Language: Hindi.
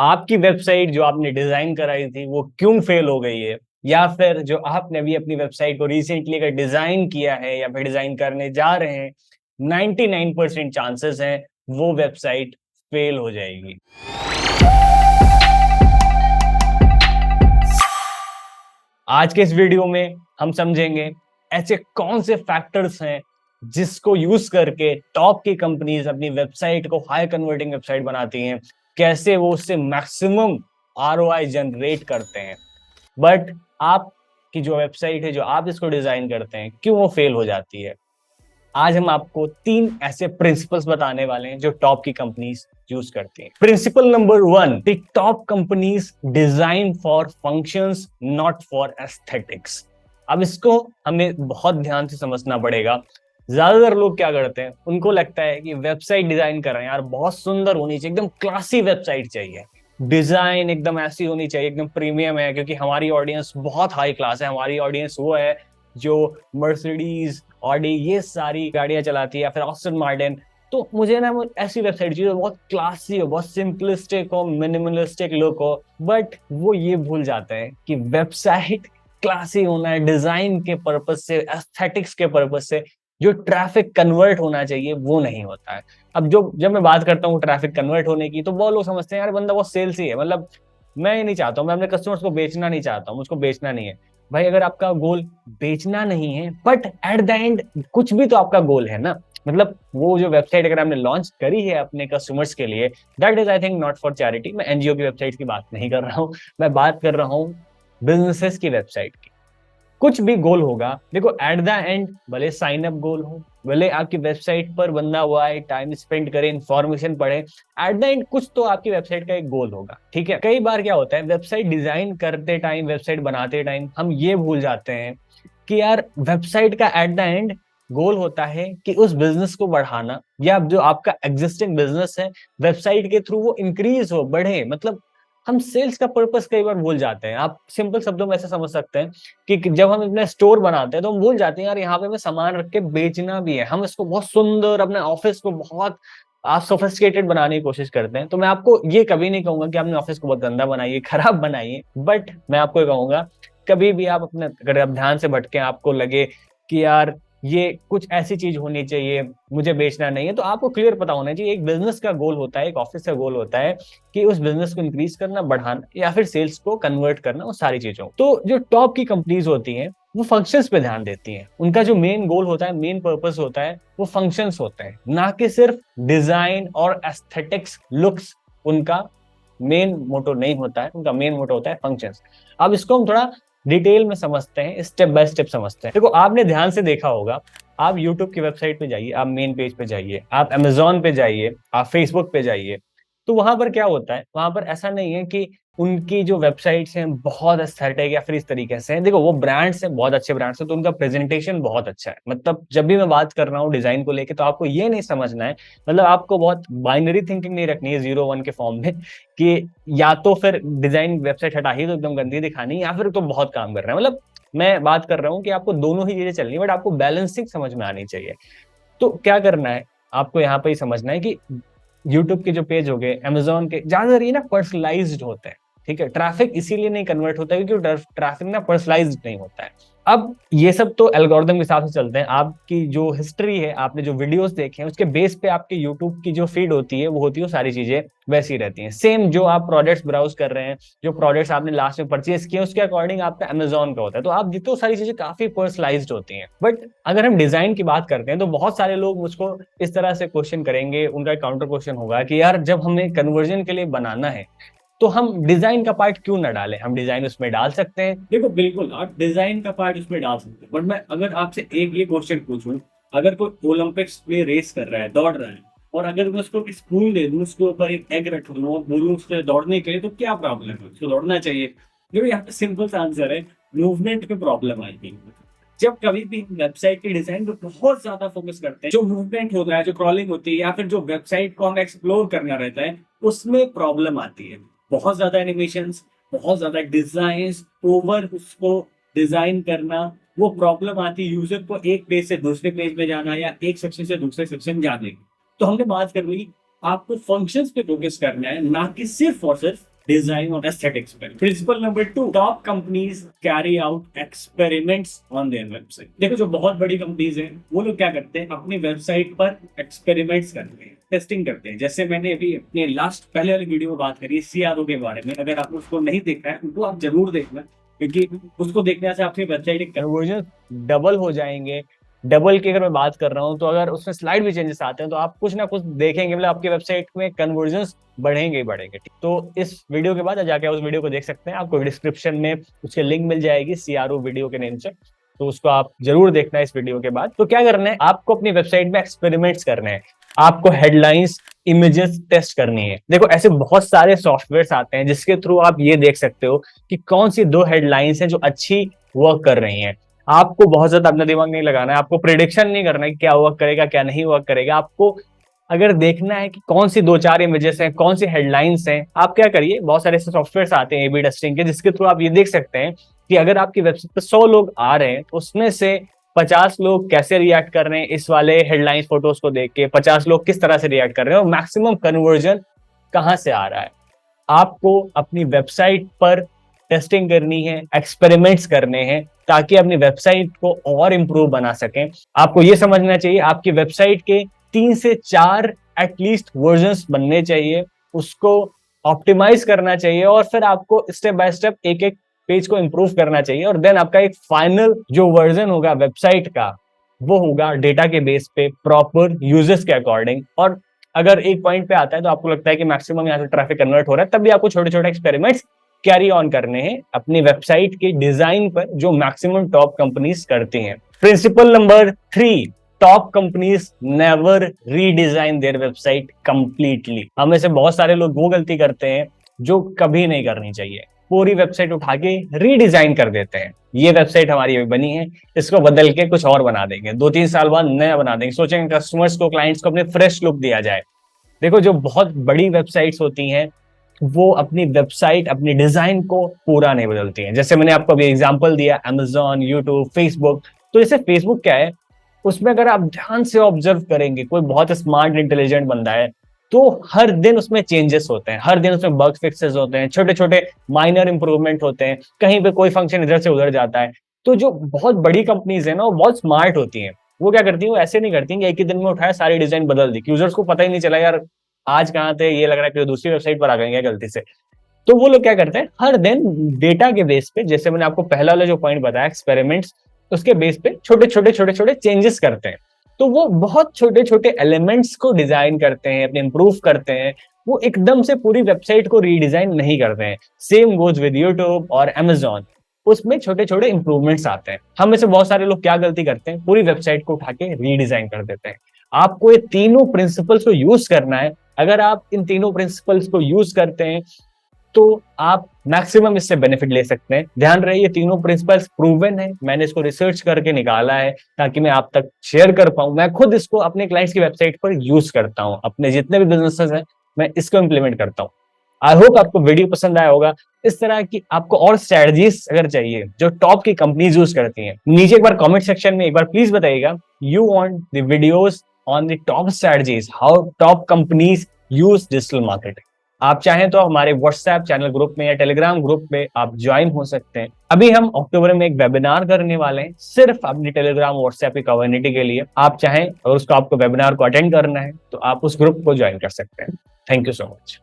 आपकी वेबसाइट जो आपने डिजाइन कराई थी वो क्यों फेल हो गई है, या फिर जो आपने अभी अपनी वेबसाइट को रिसेंटली अगर डिजाइन किया है या फिर डिजाइन करने जा रहे हैं, 99% चांसेस हैं वो वेबसाइट फेल हो जाएगी। आज के इस वीडियो में हम समझेंगे ऐसे कौन से फैक्टर्स हैं जिसको यूज करके टॉप की कंपनीज अपनी वेबसाइट को हाई कन्वर्टिंग वेबसाइट बनाती हैं, कैसे वो उससे मैक्सिमम आरओआई जनरेट करते हैं। बट आपकी जो वेबसाइट है, जो आप इसको डिजाइन करते हैं, क्यों वो फेल हो जाती है। आज हम आपको 3 ऐसे प्रिंसिपल्स बताने वाले हैं जो टॉप की कंपनीज यूज करती हैं। Principle number 1, the top companies design for functions not for aesthetics. अब इसको हमें बहुत ध्यान से समझना पड़ेगा। ज्यादातर लोग क्या करते हैं, उनको लगता है कि वेबसाइट डिजाइन कर रहे हैं यार, बहुत सुंदर होनी चाहिए, एकदम क्लासी वेबसाइट चाहिए, डिजाइन एकदम ऐसी होनी चाहिए, एकदम प्रीमियम है, क्योंकि हमारी ऑडियंस बहुत हाई क्लास है। हमारी ऑडियंस वो है जो मर्सिडीज, ऑडी, ये सारी गाड़ियां चलाती है, या फिर ऑस्टन मार्टिन। तो मुझे ना वो ऐसी वेबसाइट चाहिए बहुत क्लासी हो, बहुत सिंपलिस्टिक हो, मिनिमलिस्टिक लुक हो। बट वो ये भूल जाते हैं कि वेबसाइट क्लासी होना है डिजाइन के पर्पज से, एस्थेटिक्स के पर्पज से। जो ट्रैफिक कन्वर्ट होना चाहिए वो नहीं होता है। अब जब मैं बात करता हूँ ट्रैफिक कन्वर्ट होने की, तो वो लोग समझते हैं यार बंदा वो सेल्स ही है। मतलब मैं ये नहीं चाहता हूँ, मैं अपने कस्टमर्स को बेचना नहीं चाहता हूँ, मुझको बेचना नहीं है। भाई अगर आपका गोल बेचना नहीं है, बट एट द एंड कुछ भी तो आपका गोल है ना। मतलब वो जो वेबसाइट अगर आपने लॉन्च करी है अपने कस्टमर्स के लिए, that is I think not for charity. मैं एनजीओ की वेबसाइट की बात नहीं कर रहा हूँ, मैं बात कर रहा हूँ बिजनेसेस की वेबसाइट की। कुछ भी गोल होगा, देखो एट द एंड भले साइन अप गोल हो, भले आपकी वेबसाइट पर बंदा हुआ है, टाइम स्पेंड करे, इंफॉर्मेशन पढ़े, एट द एंड कुछ तो आपकी वेबसाइट का एक गोल होगा। ठीक है, कई बार क्या होता है वेबसाइट डिजाइन करते टाइम, वेबसाइट बनाते टाइम हम ये भूल जाते हैं कि यार वेबसाइट का एट द एंड गोल होता है कि उस बिजनेस को बढ़ाना, या जो आपका एग्जिस्टिंग बिजनेस है वेबसाइट के थ्रू वो इंक्रीज हो, बढ़े। मतलब हम सेल्स का पर्पस कई बार भूल जाते हैं। आप सिंपल शब्दों में ऐसे समझ सकते हैं कि जब हम अपना स्टोर बनाते हैं तो हम भूल जाते हैं यार यहाँ पे हमें सामान रख के बेचना भी है। हम इसको बहुत सुंदर, अपने ऑफिस को बहुत आप सोफिस्टिकेटेड बनाने की कोशिश करते हैं। तो मैं आपको ये कभी नहीं कहूंगा कि अपने ऑफिस को बहुत गंदा बनाइए, खराब बनाइए, बट मैं आपको कहूंगा कभी भी आप अपने, अगर आप ध्यान से भटके, आपको लगे कि यार ये कुछ ऐसी चीज होनी चाहिए, मुझे बेचना नहीं है, तो आपको क्लियर पता होना चाहिए एक बिजनेस का गोल होता है, एक ऑफिस का गोल होता है कि उस बिजनेस को इंक्रीज करना, बढ़ाना, या फिर सेल्स को कन्वर्ट करना, वो सारी चीजों। तो जो टॉप की कंपनीज होती हैं वो फंक्शंस पे ध्यान देती हैं। उनका जो मेन गोल होता है, मेन पर्पस होता है, वो फंक्शंस होते हैं, ना कि सिर्फ डिजाइन और एस्थेटिक्स लुक्स। उनका मेन मोटो नहीं होता है, उनका मेन मोटो होता है फंक्शंस। अब इसको हम थोड़ा डिटेल में समझते हैं, स्टेप बाय स्टेप समझते हैं। देखो आपने ध्यान से देखा होगा, आप यूट्यूब की वेबसाइट पे जाइए, आप मेन पेज पे जाइए, आप अमेजोन पे जाइए, आप फेसबुक पे जाइए, तो वहां पर क्या होता है, वहां पर ऐसा नहीं है कि उनकी जो वेबसाइट्स हैं बहुत एस्थेटिक या फिर इस तरीके से हैं। देखो वो ब्रांड्स हैं, बहुत अच्छे ब्रांड्स हैं, तो उनका प्रेजेंटेशन बहुत अच्छा है। मतलब जब भी मैं बात कर रहा हूँ डिजाइन को लेके, तो आपको ये नहीं समझना है, मतलब आपको बहुत बाइनरी थिंकिंग नहीं रखनी है 0-1 के फॉर्म में, कि या तो फिर डिजाइन वेबसाइट हटा ही तो एकदम गंदी दिखानी, या फिर तो बहुत काम कर रहे हैं। मतलब मैं बात कर रहा हूँ कि आपको दोनों ही चीजें चलनी है, बट आपको बैलेंसिंग समझ में आनी चाहिए। तो क्या करना है, आपको यहाँ पे ही समझना है कि यूट्यूब के जो पेज हो गए, अमेजोन के, ज्यादातर ये ना पर्सनलाइज्ड होते हैं। ठीक है, ट्रैफिक इसीलिए नहीं कन्वर्ट होता है क्योंकि ट्रैफिक ना पर्सनलाइज्ड नहीं होता है। अब ये सब तो एल्गोरिदम के हिसाब से चलते हैं। आपकी जो हिस्ट्री है, आपने जो वीडियोस देखे हैं, उसके बेस पे आपके यूट्यूब की जो फीड होती है वो होती है, वो सारी चीजें वैसी रहती हैं। सेम जो आप प्रोडक्ट्स ब्राउज कर रहे हैं, जो प्रोडक्ट्स आपने लास्ट में परचेज किए, उसके अकॉर्डिंग आपका अमेजोन का होता है। तो आप जितनी सारी चीजें काफी पर्सनलाइज्ड होती हैं। बट अगर हम डिजाइन की बात करते हैं तो बहुत सारे लोग मुझको इस तरह से क्वेश्चन करेंगे, उनका काउंटर क्वेश्चन होगा कि यार जब हमें कन्वर्जन के लिए बनाना है तो हम डिजाइन का पार्ट क्यों ना डालें, हम डिजाइन उसमें डाल सकते हैं। देखो बिल्कुल आप डिजाइन का पार्ट उसमें डाल सकते हैं, बट मैं अगर आपसे एक ये क्वेश्चन पूछूं, अगर कोई ओलंपिक्स में रेस कर रहा है, दौड़ रहा है, और अगर मैं उसको एक स्पून दे दूं, उसके ऊपर एक एग रख दूं और बोलूं उससे दौड़ने के लिए, तो क्या प्रॉब्लम है, उसको दौड़ना चाहिए। देखो यहाँ पे सिंपल सा आंसर है, मूवमेंट पे प्रॉब्लम आएगी। जब कभी भी वेबसाइट के डिजाइन पे बहुत ज्यादा फोकस करते हैं, जो मूवमेंट होता है, जो क्रॉलिंग होती है, या फिर जो वेबसाइट को हमें एक्सप्लोर करना रहता है, उसमें प्रॉब्लम आती है। बहुत ज्यादा एनिमेशंस, बहुत ज्यादा डिजाइन, ओवर उसको डिजाइन करना, वो प्रॉब्लम आती है यूजर को एक पेज से दूसरे पेज में जाना, या एक सेक्शन से दूसरे सेक्शन जाने की। तो हमने बात कर ली, आपको फंक्शंस पे फोकस करना है, ना कि सिर्फ और सिर्फ डिजाइन और एस्थेटिक्स पे। Principle number 2, top companies carry out experiments on their website. देखो जो बहुत बड़ी कंपनीज हैं वो लोग क्या करते हैं, अपनी वेबसाइट पर एक्सपेरिमेंट्स करते हैं, टेस्टिंग करते हैं। जैसे मैंने अभी अपने लास्ट पहले वाली वीडियो में बात करी CRO के बारे में, अगर आपने उसको नहीं देखा है तो आप जरूर देखना, क्योंकि उसको देखने से आपकी वेबसाइट के कन्वर्जन डबल हो जाएंगे। डबल की अगर मैं बात कर रहा हूँ तो अगर उसमें स्लाइड भी चेंजेस आते हैं तो आप कुछ ना कुछ देखेंगे, मतलब आपकी वेबसाइट में कन्वर्जन्स बढ़ेंगे ही बढ़ेंगे। तो इस वीडियो के बाद जाके उस वीडियो को देख सकते हैं, आपको डिस्क्रिप्शन में उसके लिंक मिल जाएगी CRO वीडियो के नेम से, तो उसको आप जरूर देखना इस वीडियो के बाद। तो क्या करना है, आपको अपनी वेबसाइट में एक्सपेरिमेंट्स करने हैं, आपको हेडलाइंस इमेजेस टेस्ट करनी है। देखो ऐसे बहुत सारे सॉफ्टवेयर आते हैं जिसके थ्रू आप ये देख सकते हो कि कौन सी 2 हेडलाइंस हैं जो अच्छी वर्क कर रही हैं। आपको बहुत ज्यादा अपना दिमाग नहीं लगाना है, आपको प्रेडिक्शन नहीं करना है कि क्या वर्क करेगा क्या नहीं वर्क करेगा। आपको अगर देखना है कि कौन सी 2-4 इमेजेस हैं, कौन सी हेडलाइंस हैं, आप क्या करिए, बहुत सारे ऐसे सॉफ्टवेयर आते हैं A/B टेस्टिंग के, जिसके थ्रू आप ये देख सकते हैं कि अगर आपकी वेबसाइट पर 100 लोग आ रहे हैं तो उसमें से 50 लोग कैसे रिएक्ट कर रहे हैं इस वाले हेडलाइंस फोटोज को देख के, 50 लोग किस तरह से रिएक्ट कर रहे हैं और मैक्सिमम कन्वर्जन कहां से आ रहा है। आपको अपनी वेबसाइट पर टेस्टिंग करनी है, एक्सपेरिमेंट्स करने हैं, ताकि अपनी वेबसाइट को और इंप्रूव बना सकें। आपको यह समझना चाहिए आपकी वेबसाइट के 3 से 4 एटलीस्ट वर्जन्स बनने चाहिए, उसको ऑप्टिमाइज करना चाहिए और फिर आपको स्टेप बाय स्टेप एक एक पेज को इंप्रूव करना चाहिए, और देन आपका एक फाइनल जो वर्जन होगा वेबसाइट का वो होगा डेटा के बेस पे, प्रॉपर यूजर्स के अकॉर्डिंग। और अगर एक पॉइंट पे आता है तो आपको लगता है कि मैक्सिमम यहाँ से ट्रैफिक कन्वर्ट हो रहा है, तब भी आपको छोटे छोटे एक्सपेरिमेंट्स कैरी ऑन करने हैं अपनी वेबसाइट के डिजाइन पर, जो मैक्सिमम टॉप कंपनीज करती हैं। Principle number 3, top companies never redesign their website completely. हमें से बहुत सारे लोग वो गलती करते हैं जो कभी नहीं करनी चाहिए, पूरी वेबसाइट उठा के रीडिजाइन कर देते हैं। ये वेबसाइट हमारी अभी बनी है, इसको बदल के कुछ और बना देंगे, 2-3 साल बाद नया बना देंगे, सोचेंगे कस्टमर्स को, क्लाइंट्स को अपने फ्रेश लुक दिया जाए। देखो जो बहुत बड़ी वेबसाइट्स होती हैं वो अपनी वेबसाइट, अपनी डिजाइन को पूरा नहीं बदलती हैं। जैसे मैंने आपको अभी एग्जांपल दिया Amazon, YouTube, Facebook। तो जैसे Facebook क्या है, उसमें अगर आप ध्यान से ऑब्जर्व करेंगे, कोई बहुत स्मार्ट इंटेलिजेंट बंदा है तो हर दिन उसमें चेंजेस होते हैं, हर दिन उसमें बग फिक्सेस होते हैं, छोटे छोटे माइनर इंप्रूवमेंट होते हैं, कहीं पे कोई फंक्शन इधर से उधर जाता है। तो जो बहुत बड़ी कंपनीज है ना वो बहुत स्मार्ट होती हैं, वो क्या करती है, वो ऐसे नहीं करती कि एक ही दिन में उठाया सारी डिजाइन बदल दी, यूजर्स को पता ही नहीं चला यार आज कहाँ थे, ये लग रहा है कि दूसरी वेबसाइट पर आ गए गलती से। तो वो लोग क्या करते हैं, हर दिन डेटा के बेस पे, जैसे मैंने आपको पहला वाला जो पॉइंट बताया एक्सपेरिमेंट्स, उसके बेस पे छोटे छोटे चेंजेस करते हैं। तो वो बहुत छोटे छोटे एलिमेंट्स को डिजाइन करते हैं, अपने इंप्रूव करते हैं, वो एकदम से पूरी वेबसाइट को रीडिजाइन नहीं करते हैं। सेम गोज विद यूट्यूब और Amazon, उसमें छोटे छोटे इंप्रूवमेंट्स आते हैं। हम में से बहुत सारे लोग क्या गलती करते हैं, पूरी वेबसाइट को उठा के रीडिजाइन कर देते हैं। आपको ये तीनों प्रिंसिपल्स को यूज करना है। अगर आप इन तीनों प्रिंसिपल्स को यूज करते हैं तो आप मैक्सिमम इससे बेनिफिट ले सकते हैं। ध्यान रहे ये तीनों प्रिंसिपल्स प्रूवन है, मैंने इसको रिसर्च करके निकाला है ताकि मैं आप तक शेयर कर पाऊं। मैं खुद इसको अपने क्लाइंट्स की वेबसाइट पर यूज करता हूं, अपने जितने भी बिजनेसेस हैं मैं इसको इंप्लीमेंट करता हूं। आई होप आपको वीडियो पसंद आया होगा। इस तरह की आपको और स्ट्रेटजीज अगर चाहिए जो टॉप की कंपनीज यूज करती हैं, नीचे एक बार कमेंट सेक्शन में एक बार प्लीज बताइएगा, you want the videos on the top strategies how top companies use digital marketing. आप चाहें तो हमारे व्हाट्सएप चैनल ग्रुप में या टेलीग्राम ग्रुप में आप ज्वाइन हो सकते हैं। अभी हम अक्टूबर में एक वेबिनार करने वाले हैं सिर्फ अपनी टेलीग्राम व्हाट्सएप की कम्युनिटी के लिए। आप चाहें और उसको आपको वेबिनार को अटेंड करना है तो आप उस ग्रुप को ज्वाइन कर सकते हैं। Thank you so much.